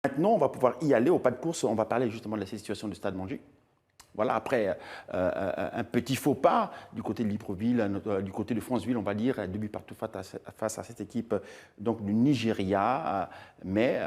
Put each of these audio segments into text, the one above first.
Maintenant, on va pouvoir y aller au pas de course. On va parler justement de la situation du Stade Monjuï. Voilà, après un petit faux pas du côté de Libreville, du côté de Franceville, on va dire, 2 buts partout face à cette équipe donc, du Nigeria. Mais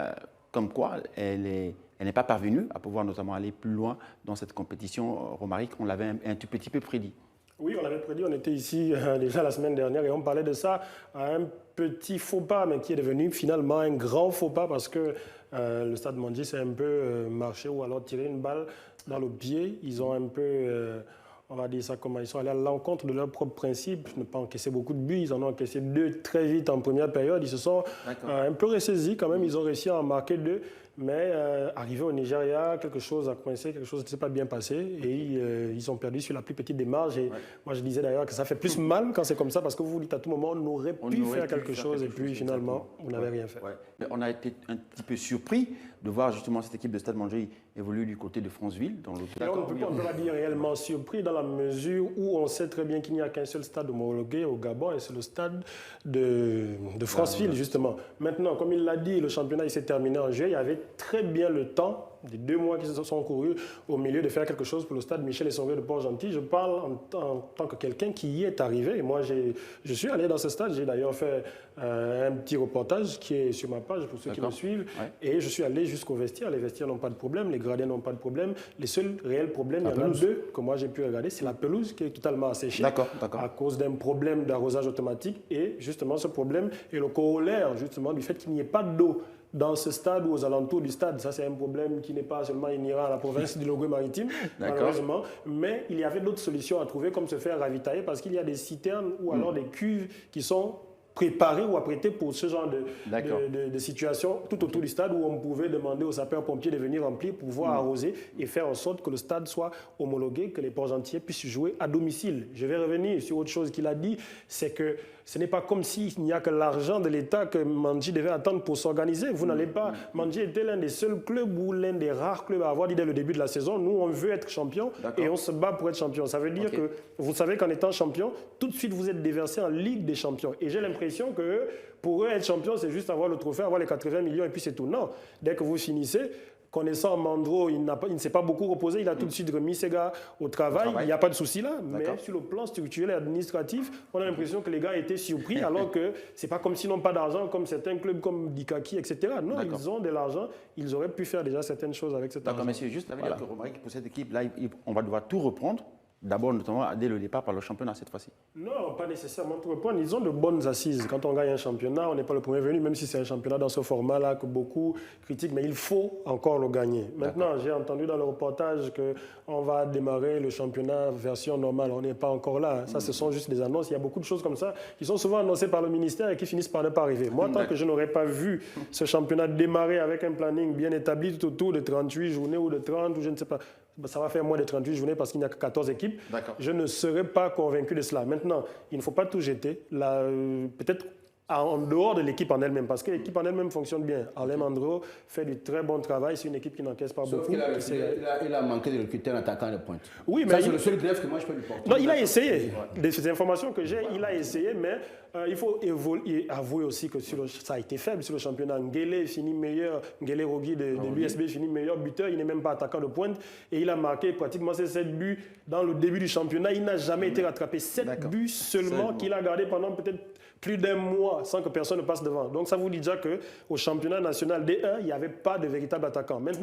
comme quoi, elle n'est pas parvenue à pouvoir notamment aller plus loin dans cette compétition. Romaric, on l'avait un tout petit peu prédit. Oui, on l'avait prédit, on était ici déjà la semaine dernière et on parlait de ça, un petit faux pas, mais qui est devenu finalement un grand faux pas parce que le Stade Monjuï s'est un peu marché ou alors tiré une balle dans le pied. Ils ont un peu, on va dire ça comment, ils sont allés à l'encontre de leurs propres principes, ne pas encaisser beaucoup de buts, ils en ont encaissé 2 très vite en première période, ils se sont un peu ressaisis quand même, ils ont réussi à en marquer 2. Mais arrivé au Nigeria, quelque chose a coincé, quelque chose ne s'est pas bien passé et ils ont perdu sur la plus petite des marges. Et moi, je disais d'ailleurs que ça fait plus mal quand c'est comme ça parce que vous vous dites à tout moment, on aurait pu faire quelque chose et puis finalement, vous n'avez rien fait. Mais on a été un petit peu surpris de voir justement cette équipe de Stade Monjuï évoluer du côté de Franceville. Dans l'autre on ne peut pas dire réellement surpris dans la mesure où on sait très bien qu'il n'y a qu'un seul stade homologué au Gabon et c'est le stade de Franceville, justement. Maintenant, comme il l'a dit, le championnat s'est terminé en juillet. Il y avait très bien le temps, des 2 mois qui se sont courus au milieu de faire quelque chose pour le stade Michel Essongué de Port-Gentil. Je parle en tant que quelqu'un qui y est arrivé. Et moi, je suis allé dans ce stade. J'ai d'ailleurs fait un petit reportage qui est sur ma page pour ceux qui me suivent. Et je suis allé jusqu'au vestiaire. Les vestiaires n'ont pas de problème, les gradins n'ont pas de problème. Les seuls réels problèmes, il y en a 2 que moi j'ai pu regarder. C'est la pelouse qui est totalement asséchée à cause d'un problème d'arrosage automatique. Et justement, ce problème est le corollaire justement du fait qu'il n'y ait pas d'eau dans ce stade ou aux alentours du stade. Ça, c'est un problème qui n'est pas seulement inhérent à la province du Logoué-Maritime, malheureusement. Mais il y avait d'autres solutions à trouver, comme se faire ravitailler, parce qu'il y a des citernes ou alors des cuves qui sont préparées ou apprêtées pour ce genre de situation tout autour du stade où on pouvait demander aux sapeurs-pompiers de venir remplir pour pouvoir arroser et faire en sorte que le stade soit homologué, que les Port-Gentiais puissent jouer à domicile. Je vais revenir sur autre chose qu'il a dit, c'est que ce n'est pas comme s'il n'y a que l'argent de l'État que Mandji devait attendre pour s'organiser. Vous n'allez pas... Mandji était l'un des seuls clubs ou l'un des rares clubs à avoir dit dès le début de la saison, nous, on veut être champion et on se bat pour être champion. Ça veut dire que vous savez qu'en étant champion, tout de suite, vous êtes déversé en Ligue des champions. Et j'ai l'impression que pour eux, être champion, c'est juste avoir le trophée, avoir les 80 millions et puis c'est tout. Non. Dès que vous finissez... Connaissant Mandro, il ne s'est pas beaucoup reposé, il a tout de suite remis ses gars au travail. Il n'y a pas de souci là, mais sur le plan structurel et administratif, on a l'impression que les gars étaient surpris alors que ce n'est pas comme s'ils n'ont pas d'argent, comme certains clubs comme Dikaki, etc. Non, ils ont de l'argent, ils auraient pu faire déjà certaines choses avec cet argent. D'accord, mais c'est juste, ça veut dire que Romaric, pour cette équipe-là, on va devoir tout reprendre. D'abord, notamment, dès le départ par le championnat cette fois-ci. Non, pas nécessairement tout reprendre. Ils ont de bonnes assises. Quand on gagne un championnat, on n'est pas le premier venu, même si c'est un championnat dans ce format-là que beaucoup critiquent, mais il faut encore le gagner. Maintenant, j'ai entendu dans le reportage qu'on va démarrer le championnat version normale. On n'est pas encore là. Ça, ce sont juste des annonces. Il y a beaucoup de choses comme ça qui sont souvent annoncées par le ministère et qui finissent par ne pas arriver. Moi, tant que je n'aurais pas vu ce championnat démarrer avec un planning bien établi tout autour de 38 journées ou de 30 ou je ne sais pas, ça va faire moins de 38 journées parce qu'il n'y a que 14 équipes. Je ne serais pas convaincu de cela. Maintenant, il ne faut pas tout jeter. Peut-être en dehors de l'équipe en elle-même, parce que l'équipe en elle-même fonctionne bien. Alain Andro fait du très bon travail. C'est une équipe qui n'encaisse pas beaucoup. Il a manqué de recruter un attaquant de pointe. Oui, mais c'est le seul greffe que moi je peux lui porter. Non, il a essayé. Des informations que j'ai, il a essayé, mais il faut avouer aussi que ça a été faible sur le championnat. Ngele finit meilleur, Ngele Rogui de l'USB finit meilleur buteur. Il n'est même pas attaquant de pointe et il a marqué pratiquement ses 7 buts dans le début du championnat. Il n'a jamais été rattrapé. 7 buts seulement qu'il a gardé pendant peut-être plus d'1 mois sans que personne ne passe devant. Donc ça vous dit déjà qu'au championnat national D1, il n'y avait pas de véritable attaquant. Maintenant,